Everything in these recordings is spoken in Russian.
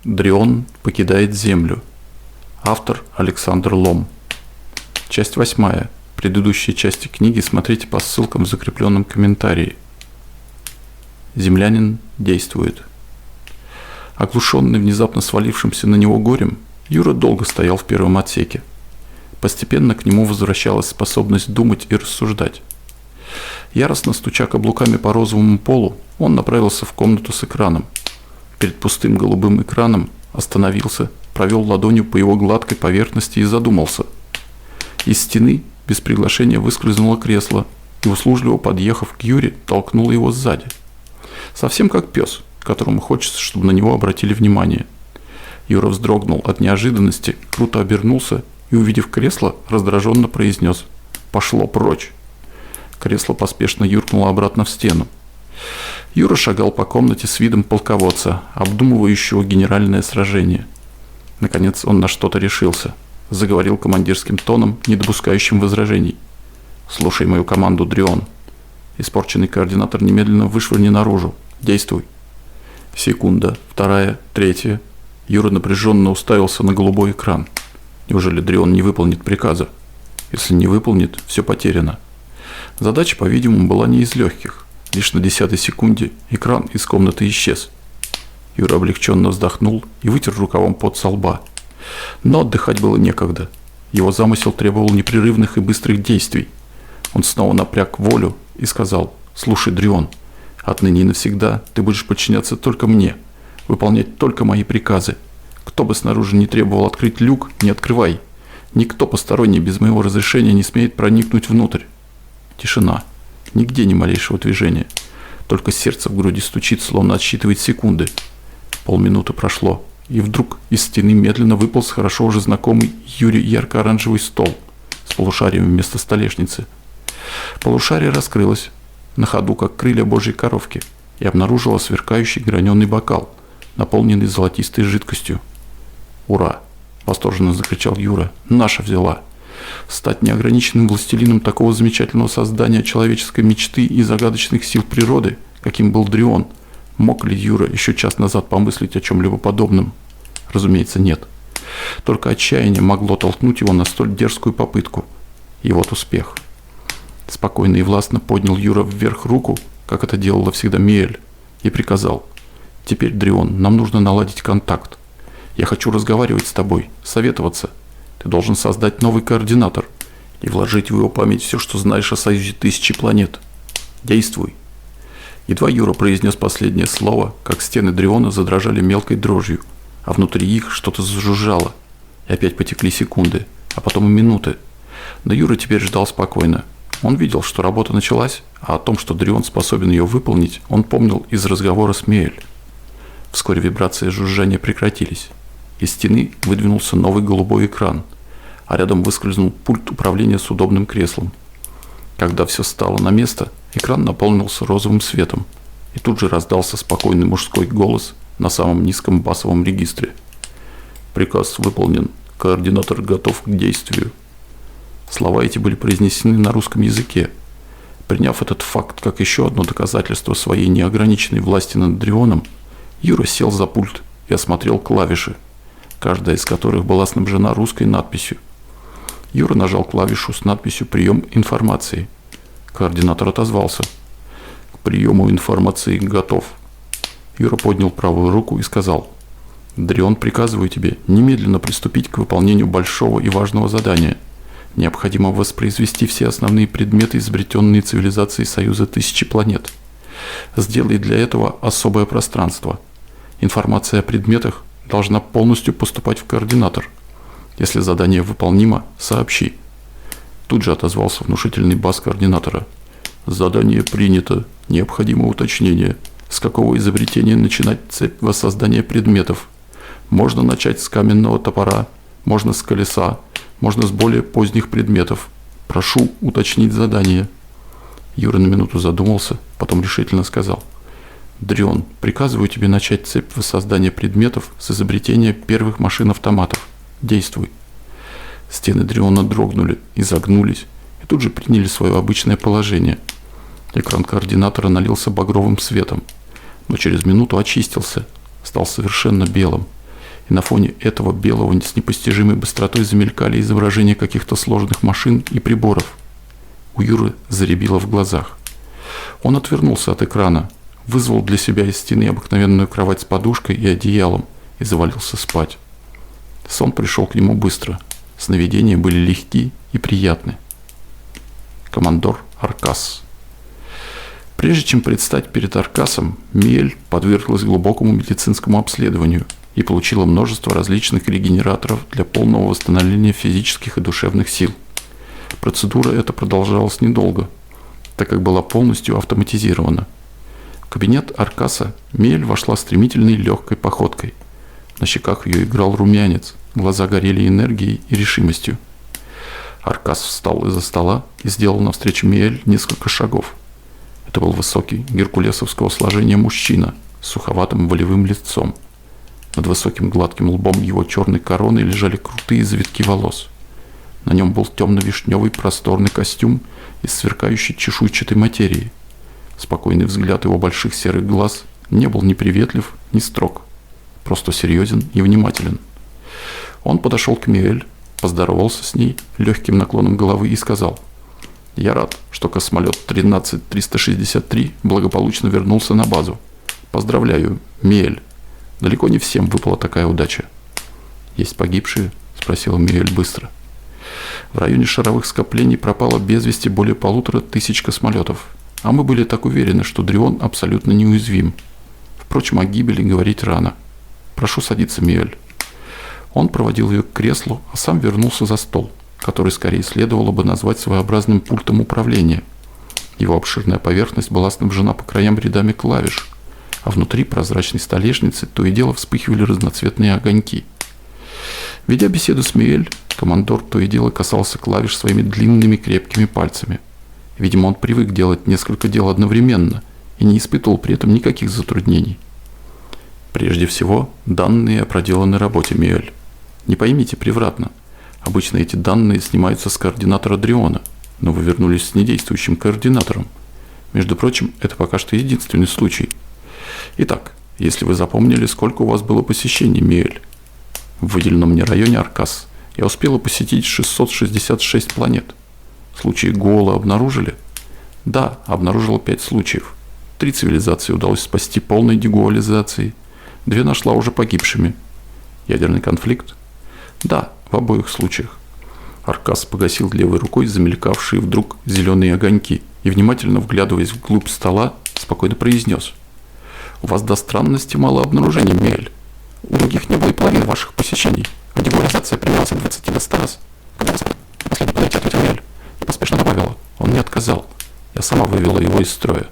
Дрион покидает Землю. Автор Александр Лом. Часть 8. Предыдущие части книги смотрите по ссылкам в закрепленном комментарии. Землянин действует. Оглушенный внезапно свалившимся на него горем, Юра долго стоял в первом отсеке. Постепенно к нему возвращалась способность думать и рассуждать. Яростно стуча каблуками по розовому полу, он направился в комнату с экраном. Перед пустым голубым экраном остановился, провел ладонью по его гладкой поверхности и задумался. Из стены без приглашения выскользнуло кресло и, услужливо подъехав к Юре, толкнуло его сзади. Совсем как пес, которому хочется, чтобы на него обратили внимание. Юра вздрогнул от неожиданности, круто обернулся и, увидев кресло, раздраженно произнес: «Пошло прочь!». Кресло поспешно юркнуло обратно в стену. Юра шагал по комнате с видом полководца, обдумывающего генеральное сражение. Наконец он на что-то решился. Заговорил командирским тоном, не допускающим возражений. «Слушай мою команду, Дрион. Испорченный координатор немедленно вышвырни наружу. Действуй». Секунда, вторая, третья. Юра напряженно уставился на голубой экран. Неужели Дрион не выполнит приказа? Если не выполнит, все потеряно. Задача, по-видимому, была не из легких. Лишь на 10-й секунде экран из комнаты исчез. Юра облегченно вздохнул и вытер рукавом пот со лба. Но отдыхать было некогда. Его замысел требовал непрерывных и быстрых действий. Он снова напряг волю и сказал: «Слушай, Дрион, отныне и навсегда ты будешь подчиняться только мне, выполнять только мои приказы. Кто бы снаружи не требовал открыть люк, не открывай. Никто посторонний без моего разрешения не смеет проникнуть внутрь». Тишина. Нигде ни малейшего движения. Только сердце в груди стучит, словно отсчитывает секунды. Полминуты прошло, и вдруг из стены медленно выполз хорошо уже знакомый Юре ярко-оранжевый стол с полушарием вместо столешницы. Полушарие раскрылось на ходу, как крылья божьей коровки, и обнаружило сверкающий граненый бокал, наполненный золотистой жидкостью. «Ура!» – восторженно закричал Юра. «Наша взяла!» Стать неограниченным властелином такого замечательного создания человеческой мечты и загадочных сил природы, каким был Дрион, мог ли Юра еще час назад помыслить о чем-либо подобном? Разумеется, нет. Только отчаяние могло толкнуть его на столь дерзкую попытку. И вот успех. Спокойно и властно поднял Юра вверх руку, как это делала всегда Миэль, и приказал: «Теперь, Дрион, нам нужно наладить контакт. Я хочу разговаривать с тобой, советоваться. Ты должен создать новый координатор и вложить в его память все, что знаешь о союзе тысячи планет. Действуй». Едва Юра произнес последнее слово, как стены Дриона задрожали мелкой дрожью, а внутри их что-то зажужжало. И опять потекли секунды, а потом и минуты. Но Юра теперь ждал спокойно. Он видел, что работа началась, а о том, что Дрион способен ее выполнить, он помнил из разговора с Миэль. Вскоре вибрации и жужжания прекратились. Из стены выдвинулся новый голубой экран, а рядом выскользнул пульт управления с удобным креслом. Когда все стало на место, экран наполнился розовым светом, и тут же раздался спокойный мужской голос на самом низком басовом регистре. «Приказ выполнен. Координатор готов к действию». Слова эти были произнесены на русском языке. Приняв этот факт как еще одно доказательство своей неограниченной власти над Дрионом, Юра сел за пульт и осмотрел клавиши, каждая из которых была снабжена русской надписью. Юра нажал клавишу с надписью «Прием информации». Координатор отозвался: «К приему информации готов». Юра поднял правую руку и сказал: «Дрион, приказываю тебе немедленно приступить к выполнению большого и важного задания. Необходимо воспроизвести все основные предметы, изобретенные цивилизацией Союза тысячи планет. Сделай для этого особое пространство. Информация о предметах должна полностью поступать в координатор. Если задание выполнимо, сообщи». Тут же отозвался внушительный бас координатора: «Задание принято. Необходимо уточнение. С какого изобретения начинать цепь воссоздания предметов? Можно начать с каменного топора, можно с колеса, можно с более поздних предметов. Прошу уточнить задание». Юра на минуту задумался, потом решительно сказал: «Дрион, приказываю тебе начать цепь воссоздания предметов с изобретения первых машин-автоматов. Действуй». Стены Дриона дрогнули, изогнулись и тут же приняли свое обычное положение. Экран координатора налился багровым светом, но через минуту очистился, стал совершенно белым, и на фоне этого белого с непостижимой быстротой замелькали изображения каких-то сложных машин и приборов. У Юры заребило в глазах. Он отвернулся от экрана, вызвал для себя из стены обыкновенную кровать с подушкой и одеялом и завалился спать. Сон пришел к нему быстро. Сновидения были легки и приятны. Командор Аркас. Прежде чем предстать перед Аркасом, Миэль подверглась глубокому медицинскому обследованию и получила множество различных регенераторов для полного восстановления физических и душевных сил. Процедура эта продолжалась недолго, так как была полностью автоматизирована. В кабинет Аркаса Миэль вошла стремительной легкой походкой. На щеках ее играл румянец, глаза горели энергией и решимостью. Аркас встал из-за стола и сделал навстречу Миэль несколько шагов. Это был высокий, геркулесовского сложения мужчина с суховатым волевым лицом. Над высоким гладким лбом его черной короной лежали крутые завитки волос. На нем был темно-вишневый просторный костюм из сверкающей чешуйчатой материи. Спокойный взгляд его больших серых глаз не был ни приветлив, ни строг, просто серьезен и внимателен. Он подошел к Миэль, поздоровался с ней легким наклоном головы и сказал: «Я рад, что космолет 13363 благополучно вернулся на базу. Поздравляю, Миэль. Далеко не всем выпала такая удача». «Есть погибшие?» – спросила Миэль быстро. «В районе шаровых скоплений пропало без вести более 1500 космолетов, а мы были так уверены, что Дрион абсолютно неуязвим. Впрочем, о гибели говорить рано. Прошу садиться, Миэль». Он проводил ее к креслу, а сам вернулся за стол, который скорее следовало бы назвать своеобразным пультом управления. Его обширная поверхность была снабжена по краям рядами клавиш, а внутри прозрачной столешницы то и дело вспыхивали разноцветные огоньки. Ведя беседу с Миэль, командор то и дело касался клавиш своими длинными крепкими пальцами. Видимо, он привык делать несколько дел одновременно и не испытывал при этом никаких затруднений. Прежде всего, данные о проделанной работе, Миэль. Не поймите превратно. Обычно эти данные снимаются с координатора Дриона, но вы вернулись с недействующим координатором. Между прочим, это пока что единственный случай. Итак, если вы запомнили, сколько у вас было посещений, Миэль. В выделенном мне районе Аркас я успела посетить 666 планет. Случаи Гоала обнаружили? Да, обнаружила 5 случаев. 3 цивилизации удалось спасти полной дегуализацией. 2 нашла уже погибшими. Ядерный конфликт? Да, в обоих случаях. Аркас погасил левой рукой замелькавшие вдруг зеленые огоньки и, внимательно вглядываясь вглубь стола, спокойно произнес: «У вас до странности мало обнаружений, Миэль. У других не было и половины ваших посещений, а дегуализация примерялась от 20 до 100 раз. Когда последний подойти, ответил Миэль и поспешно добавила: он не отказал. Я сама вывела его из строя».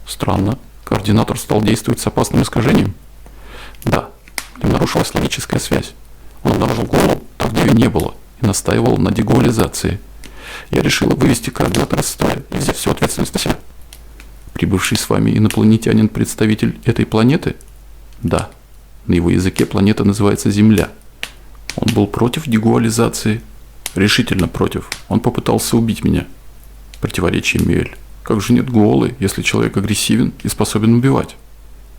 Странно. Координатор стал действовать с опасным искажением? Да, в нем нарушилась логическая связь. Он обнаружил голову там, где ее не было, и настаивал на дегуализации. Я решила вывести координатора из строя и взять всю ответственность на себя. Прибывший с вами инопланетянин представитель этой планеты? Да. На его языке планета называется Земля. Он был против дегуализации? Решительно против. Он попытался убить меня. Противоречие, Миэль. Как же нет Гоалы, если человек агрессивен и способен убивать?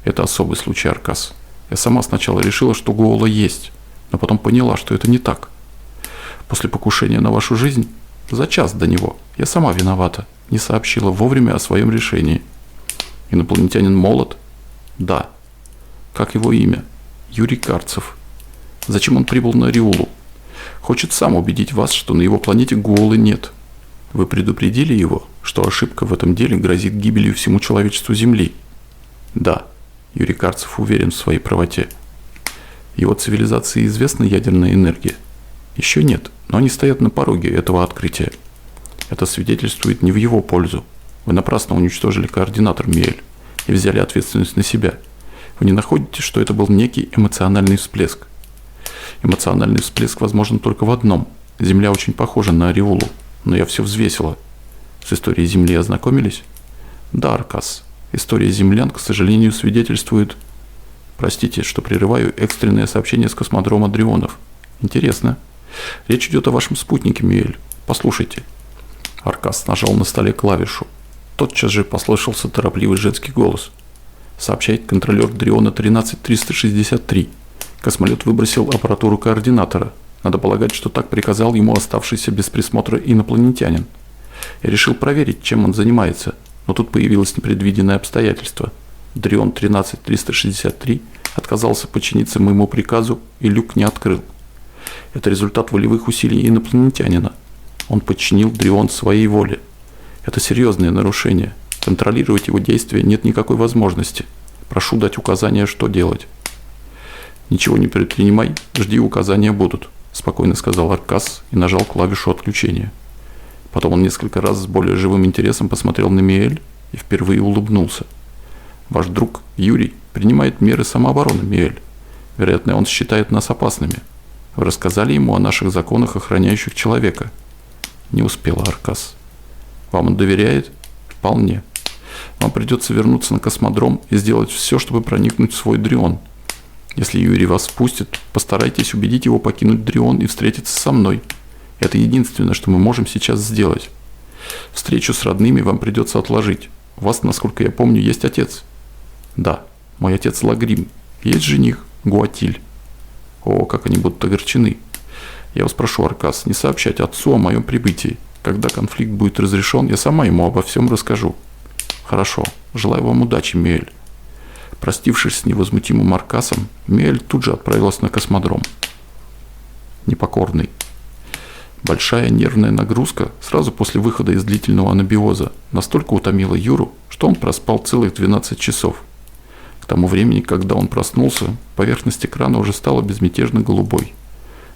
Это особый случай, Аркас. Я сама сначала решила, что Гоала есть, но потом поняла, что это не так. После покушения на вашу жизнь, за час до него, я сама виновата, не сообщила вовремя о своем решении. Инопланетянин молод? Да. Как его имя? Юрий Карцев. Зачем он прибыл на Риулу? Хочет сам убедить вас, что на его планете Гоалы нет. Вы предупредили его, что ошибка в этом деле грозит гибелью всему человечеству Земли? Да. Юрий Карцев уверен в своей правоте. Его цивилизации известна ядерная энергия? Еще нет, но они стоят на пороге этого открытия. Это свидетельствует не в его пользу. Вы напрасно уничтожили координатор, Миэль, и взяли ответственность на себя. Вы не находите, что это был некий эмоциональный всплеск? Эмоциональный всплеск возможен только в одном. Земля очень похожа на Риулу, но я все взвесила. С историей Земли ознакомились? Да, Аркас. История землян, к сожалению, свидетельствует... Простите, что прерываю экстренное сообщение с космодрома Дрионов. Интересно. Речь идет о вашем спутнике, Миэль. Послушайте. Аркас нажал на столе клавишу. Тотчас же послышался торопливый женский голос. Сообщает контролер Дриона 13363. Космолет выбросил аппаратуру координатора. Надо полагать, что так приказал ему оставшийся без присмотра инопланетянин. Я решил проверить, чем он занимается, но тут появилось непредвиденное обстоятельство. Дрион 13363 отказался подчиниться моему приказу и люк не открыл. Это результат волевых усилий инопланетянина. Он подчинил Дрион своей воле. Это серьезное нарушение. Контролировать его действия нет никакой возможности. Прошу дать указания, что делать. «Ничего не предпринимай, жди, указания будут», – спокойно сказал Аркас и нажал клавишу отключения. Потом он несколько раз с более живым интересом посмотрел на Миэль и впервые улыбнулся. «Ваш друг Юрий принимает меры самообороны, Миэль. Вероятно, он считает нас опасными. Вы рассказали ему о наших законах, охраняющих человека?» «Не успела, Аркас». «Вам он доверяет?» «Вполне. Вам придется вернуться на космодром и сделать все, чтобы проникнуть в свой Дрион. Если Юрий вас впустит, постарайтесь убедить его покинуть Дрион и встретиться со мной. Это единственное, что мы можем сейчас сделать. Встречу с родными вам придется отложить. У вас, насколько я помню, есть отец». «Да, мой отец Лагрим. Есть жених Гуатиль». «О, как они будут огорчены. Я вас прошу, Аркас, не сообщать отцу о моем прибытии. Когда конфликт будет разрешен, я сама ему обо всем расскажу». «Хорошо. Желаю вам удачи, Миэль». Простившись с невозмутимым Аркасом, Миэль тут же отправилась на космодром. Непокорный. Большая нервная нагрузка сразу после выхода из длительного анабиоза настолько утомила Юру, что он проспал целых 12 часов. К тому времени, когда он проснулся, поверхность экрана уже стала безмятежно голубой.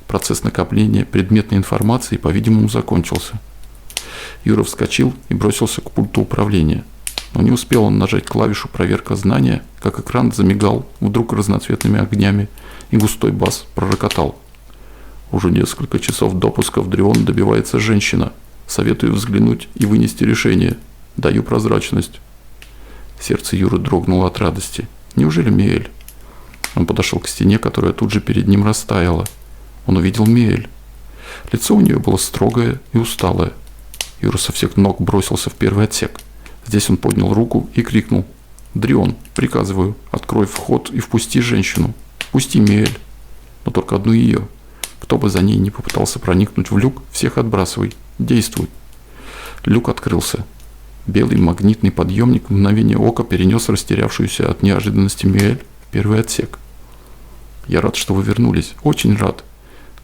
Процесс накопления предметной информации, по-видимому, закончился. Юра вскочил и бросился к пульту управления. Но не успел он нажать клавишу «Проверка знания», как экран замигал вдруг разноцветными огнями, и густой бас пророкотал. «Уже несколько часов допуска в Дрион добивается женщина. Советую взглянуть и вынести решение. Даю прозрачность». Сердце Юры дрогнуло от радости. Неужели Миэль? Он подошел к стене, которая тут же перед ним растаяла. Он увидел Миэль. Лицо у нее было строгое и усталое. Юра со всех ног бросился в первый отсек. Здесь он поднял руку и крикнул: «Дрион, приказываю, открой вход и впусти женщину. Пусти Миэль. Но только одну ее. Кто бы за ней не попытался проникнуть в люк, всех отбрасывай. Действуй». Люк открылся. Белый магнитный подъемник в мгновение ока перенес растерявшуюся от неожиданности Миэль в первый отсек. «Я рад, что вы вернулись. Очень рад.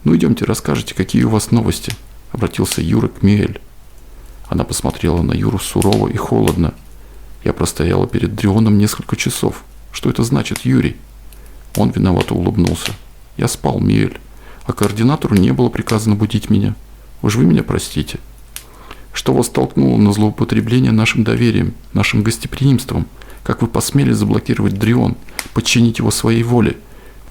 Ну идемте, расскажите, какие у вас новости», — обратился Юра к Миэль. Она посмотрела на Юру сурово и холодно. «Я простояла перед Дрионом несколько часов. Что это значит, Юрий?» Он виновато улыбнулся. «Я спал, Миэль, а координатору не было приказано будить меня. Уж вы меня простите. Что вас толкнуло на злоупотребление нашим доверием, нашим гостеприимством? Как вы посмели заблокировать Дрион, подчинить его своей воле?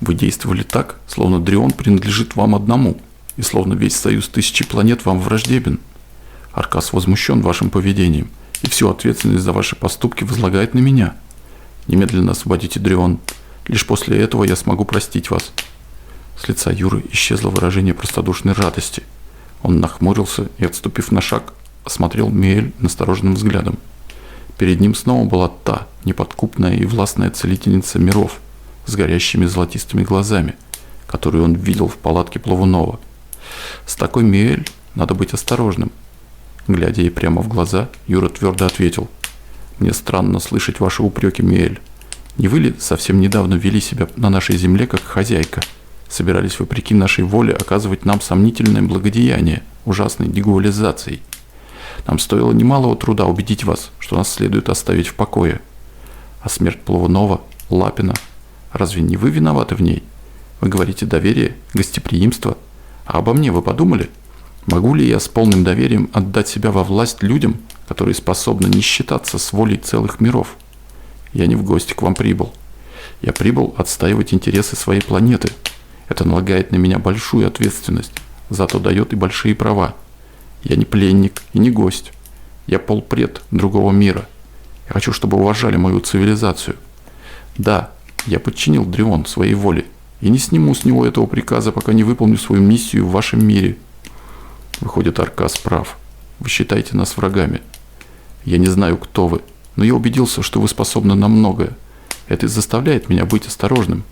Вы действовали так, словно Дрион принадлежит вам одному, и словно весь союз тысячи планет вам враждебен. Аркас возмущен вашим поведением, и всю ответственность за ваши поступки возлагает на меня. Немедленно освободите Дрион. Лишь после этого я смогу простить вас». С лица Юры исчезло выражение простодушной радости. Он нахмурился и, отступив на шаг, осмотрел Миэль настороженным взглядом. Перед ним снова была та неподкупная и властная целительница миров с горящими золотистыми глазами, которую он видел в палатке Плавунова. С такой Миэль надо быть осторожным. Глядя ей прямо в глаза, Юра твердо ответил: «Мне странно слышать ваши упреки, Миэль. Не вы ли совсем недавно вели себя на нашей земле как хозяйка? Собирались вопреки нашей воле оказывать нам сомнительное благодеяние ужасной дегуализацией. Нам стоило немалого труда убедить вас, что нас следует оставить в покое. А смерть Плавунова, Лапина, разве не вы виноваты в ней? Вы говорите доверие, гостеприимство. А обо мне вы подумали? Могу ли я с полным доверием отдать себя во власть людям, которые способны не считаться с волей целых миров? Я не в гости к вам прибыл. Я прибыл отстаивать интересы своей планеты. Это налагает на меня большую ответственность, зато дает и большие права. Я не пленник и не гость. Я полпред другого мира. Я хочу, чтобы уважали мою цивилизацию. Да, я подчинил Дрион своей воле и не сниму с него этого приказа, пока не выполню свою миссию в вашем мире». Выходит, Аркас прав. Вы считаете нас врагами. Я не знаю, кто вы, но я убедился, что вы способны на многое. Это и заставляет меня быть осторожным.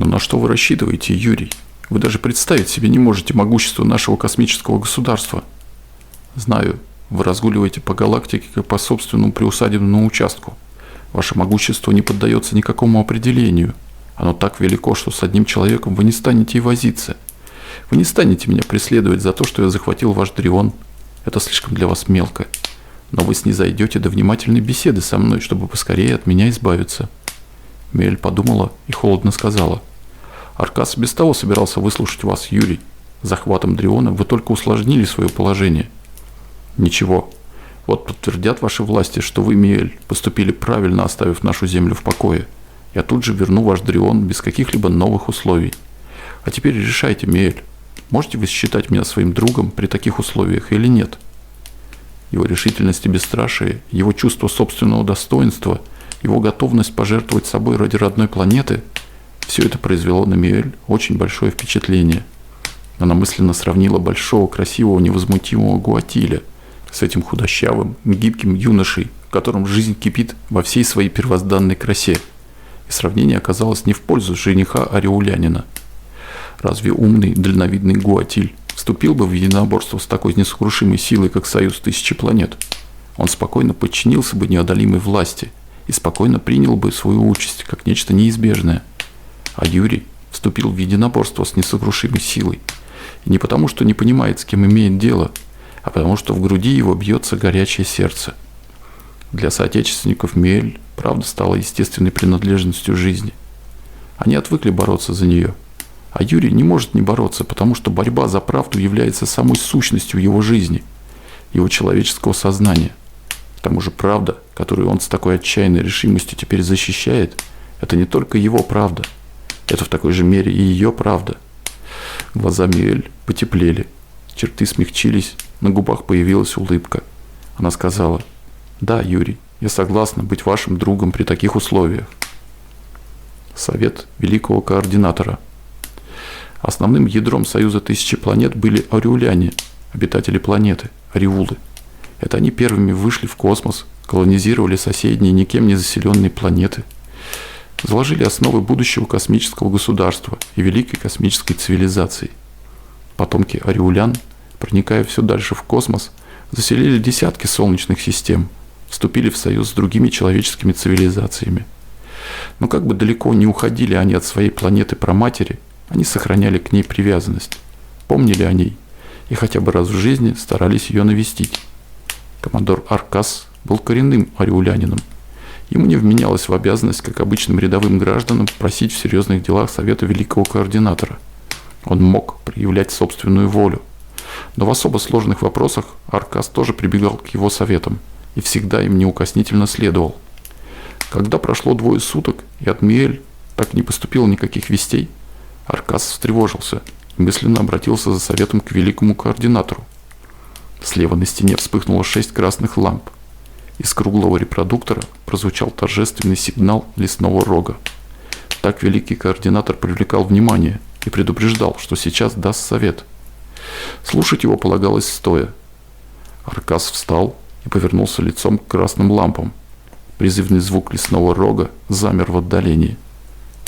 Но на что вы рассчитываете, Юрий? Вы даже представить себе не можете могущество нашего космического государства. Знаю, вы разгуливаете по галактике как по собственному приусадебному участку. Ваше могущество не поддается никакому определению. Оно так велико, что с одним человеком вы не станете и возиться. Вы не станете меня преследовать за то, что я захватил ваш Дрион. Это слишком для вас мелко. Но вы снизойдете до внимательной беседы со мной, чтобы поскорее от меня избавиться. Миэль подумала и холодно сказала: Аркас без того собирался выслушать вас, Юрий. Захватом Дриона вы только усложнили свое положение. Ничего. Вот подтвердят ваши власти, что вы, Миэль, поступили правильно, оставив нашу землю в покое. Я тут же верну ваш Дрион без каких-либо новых условий. А теперь решайте, Миэль, можете вы считать меня своим другом при таких условиях или нет? Его решительность и бесстрашие, его чувство собственного достоинства, его готовность пожертвовать собой ради родной планеты – все это произвело на Миэль очень большое впечатление. Она мысленно сравнила большого, красивого, невозмутимого Гуатиля с этим худощавым, гибким юношей, в котором жизнь кипит во всей своей первозданной красе. И сравнение оказалось не в пользу жениха ариулянина. Разве умный, дальновидный Гуатиль вступил бы в единоборство с такой несокрушимой силой, как Союз Тысячи Планет? Он спокойно подчинился бы неодолимой власти и спокойно принял бы свою участь как нечто неизбежное. А Юрий вступил в единоборство с несокрушимой силой. И не потому, что не понимает, с кем имеет дело, а потому, что в груди его бьется горячее сердце. Для соотечественников Миэль правда стала естественной принадлежностью жизни. Они отвыкли бороться за нее. А Юрий не может не бороться, потому что борьба за правду является самой сущностью его жизни, его человеческого сознания. К тому же правда, которую он с такой отчаянной решимостью теперь защищает, это не только его правда. Это в такой же мере и ее правда. Глаза Миэль потеплели, черты смягчились, на губах появилась улыбка. Она сказала: «Да, Юрий, я согласна быть вашим другом при таких условиях». Совет Великого Координатора. Основным ядром Союза Тысячи Планет были ариуляне, обитатели планеты, ариулы. Это они первыми вышли в космос, колонизировали соседние, никем не заселенные планеты, заложили основы будущего космического государства и великой космической цивилизации. Потомки ариулян, проникая все дальше в космос, заселили десятки солнечных систем, вступили в союз с другими человеческими цивилизациями. Но как бы далеко не уходили они от своей планеты-праматери, они сохраняли к ней привязанность, помнили о ней и хотя бы раз в жизни старались ее навестить. Коммодор Аркас был коренным ариулянином. Ему не вменялось в обязанность, как обычным рядовым гражданам, просить в серьезных делах совета Великого Координатора. Он мог проявлять собственную волю. Но в особо сложных вопросах Аркас тоже прибегал к его советам и всегда им неукоснительно следовал. Когда прошло 2 суток и от Миэль так не поступило никаких вестей, Аркас встревожился и мысленно обратился за советом к Великому Координатору. Слева на стене вспыхнуло 6 красных ламп. Из круглого репродуктора прозвучал торжественный сигнал лесного рога. Так Великий Координатор привлекал внимание и предупреждал, что сейчас даст совет. Слушать его полагалось стоя. Аркас встал и повернулся лицом к красным лампам. Призывный звук лесного рога замер в отдалении.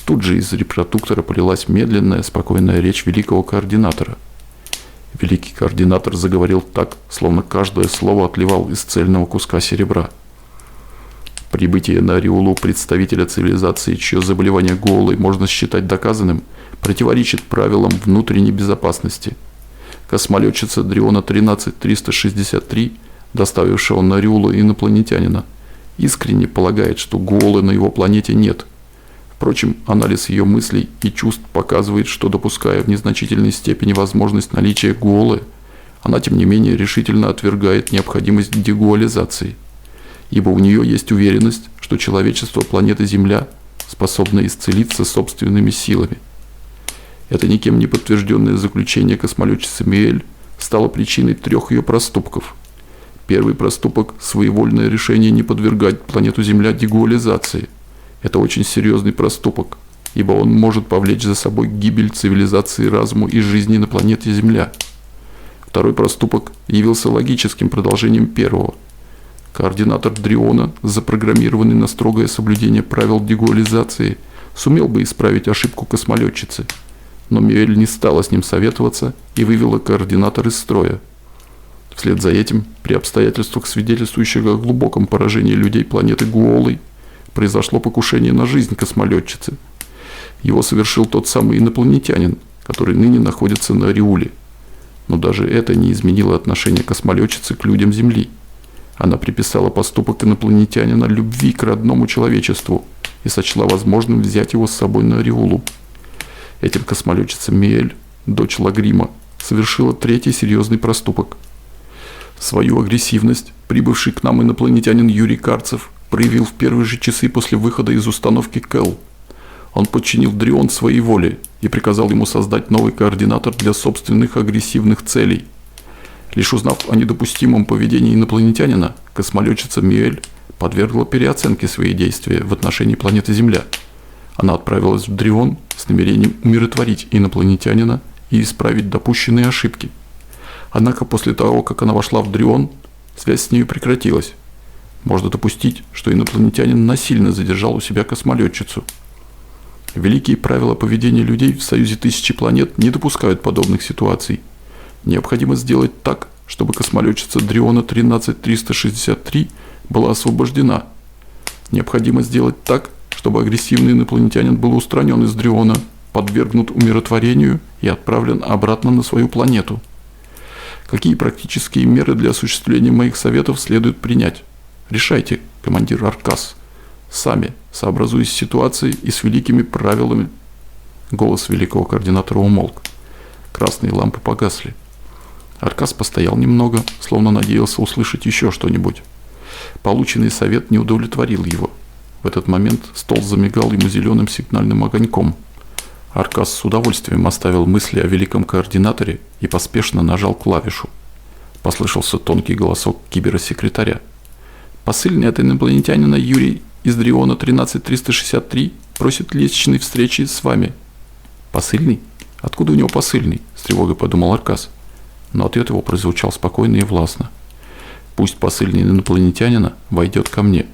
Тут же из репродуктора полилась медленная, спокойная речь Великого Координатора. Великий Координатор заговорил так, словно каждое слово отливал из цельного куска серебра. Прибытие на Ариулу представителя цивилизации, чье заболевание Гуолы можно считать доказанным, противоречит правилам внутренней безопасности. Космолетчица Дриона 13363, доставившего на Ариулу инопланетянина, искренне полагает, что Гуолы на его планете нет. Впрочем, анализ ее мыслей и чувств показывает, что, допуская в незначительной степени возможность наличия Гуолы, она, тем не менее, решительно отвергает необходимость дегуализации, ибо у нее есть уверенность, что человечество планеты Земля способно исцелиться собственными силами. Это никем не подтвержденное заключение космолетчицы Миэль стало причиной 3 ее проступков. Первый проступок – своевольное решение не подвергать планету Земля дегуализации. Это очень серьезный проступок, ибо он может повлечь за собой гибель цивилизации разума и жизни на планете Земля. Второй проступок явился логическим продолжением первого. Координатор Дриона, запрограммированный на строгое соблюдение правил дегуализации, сумел бы исправить ошибку космолетчицы. Но Мюэль не стала с ним советоваться и вывела координатор из строя. Вслед за этим, при обстоятельствах, свидетельствующих о глубоком поражении людей планеты Гуолой, произошло покушение на жизнь космолетчицы. Его совершил тот самый инопланетянин, который ныне находится на Риуле. Но даже это не изменило отношение космолетчицы к людям Земли. Она приписала поступок инопланетянина любви к родному человечеству и сочла возможным взять его с собой на Риулу. Этим космолетчица Мюэль, дочь Лагрима, совершила третий серьезный проступок. Свою агрессивность прибывший к нам инопланетянин Юрий Карцев проявил в первые же часы после выхода из установки Кэл. Он подчинил Дрион своей воле и приказал ему создать новый координатор для собственных агрессивных целей. Лишь узнав о недопустимом поведении инопланетянина, космолетчица Мюэль подвергла переоценке свои действия в отношении планеты Земля. Она отправилась в Дрион с намерением умиротворить инопланетянина и исправить допущенные ошибки. Однако после того, как она вошла в Дрион, связь с нею прекратилась. Можно допустить, что инопланетянин насильно задержал у себя космолетчицу. Великие правила поведения людей в Союзе Тысячи Планет не допускают подобных ситуаций. Необходимо сделать так, чтобы космолетчица Дриона 13363 была освобождена. Необходимо сделать так, чтобы агрессивный инопланетянин был устранен из Дриона, подвергнут умиротворению и отправлен обратно на свою планету. Какие практические меры для осуществления моих советов следует принять? Решайте, командир Аркас. Сами, сообразуясь с ситуацией и с великими правилами. Голос великого координатора умолк. Красные лампы погасли. Аркас постоял немного, словно надеялся услышать еще что-нибудь. Полученный совет не удовлетворил его. В этот момент стол замигал ему зеленым сигнальным огоньком. Аркас с удовольствием оставил мысли о великом координаторе и поспешно нажал клавишу. Послышался тонкий голосок киберсекретаря. «Посыльный от инопланетянина Юрий из Дриона 13363 просит личной встречи с вами». «Посыльный? Откуда у него посыльный?» – с тревогой подумал Аркас. Но ответ его прозвучал спокойно и властно. «Пусть посыльный инопланетянина войдет ко мне».